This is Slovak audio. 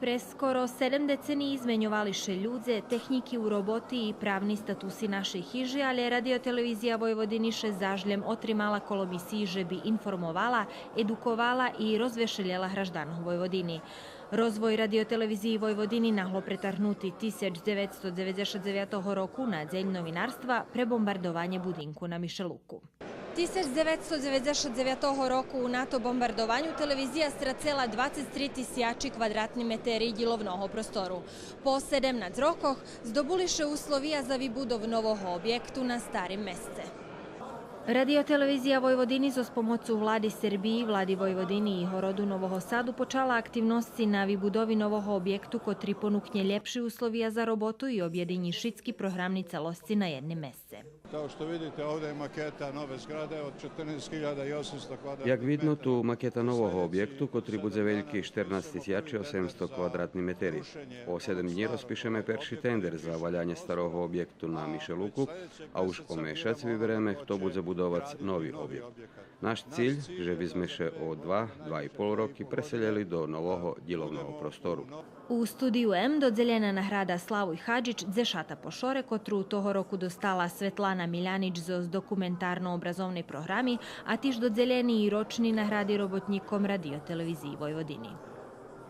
Pre skoro 7 decenij zmenjovališe ľudze, techniky u roboti i pravni statusi naše hiži, ali radiotelevizija Vojvodiniše zažljem otrimala kolo misiji, že bi informovala, edukovala i rozvešeljela hraždan u Vojvodini. Rozvoj radioteleviziji Vojvodini nahlo pretarnuti 1999 roku na dzeň novinarstva pre bombardovanje budinku na Mišeluku. 1999 roku na to bombardovanju televizija stracela 23.000 kvadratni meteri dilovnog prostoru. Po 17 rokoh zdobuliše uslovija za vybudov novog objektu na starim mesce. Radiotelevizija Vojvodini s pomocu vladi Srbiji, vladi Vojvodini i Horodu Novog Sadu počala aktivnosti na vybudovi novog objektu, kotri ponuknje ljepši uslovija za robotu i objedinji šitski programni celosci na jedne mesce. Kao što vidite, ovdje je maketa nove zgrade od 14.800 kvadratnih. Jak vidno, tu maketa novog objektu, kotri bude veljki 14.800 kvadratni meteri. O 7 dní rozpišeme perši tender za valjanje starog objektu na Mišeluku, a už po mešac vybereme, kto bude budovac novi objekt. Naš cilj, že by sme še o 2,5 roky preseljeli do novog dilovnog prostoru. U studiju M dodzeljena nagrada Slavoj Hadžić Dzešata Pošore, kotru toho roku dostala Svetlana Miljanić za dokumentarno-obrazovni programi, a tiž dodzeljeni i ročni nagradi robotnikom radioteleviziji Vojvodini.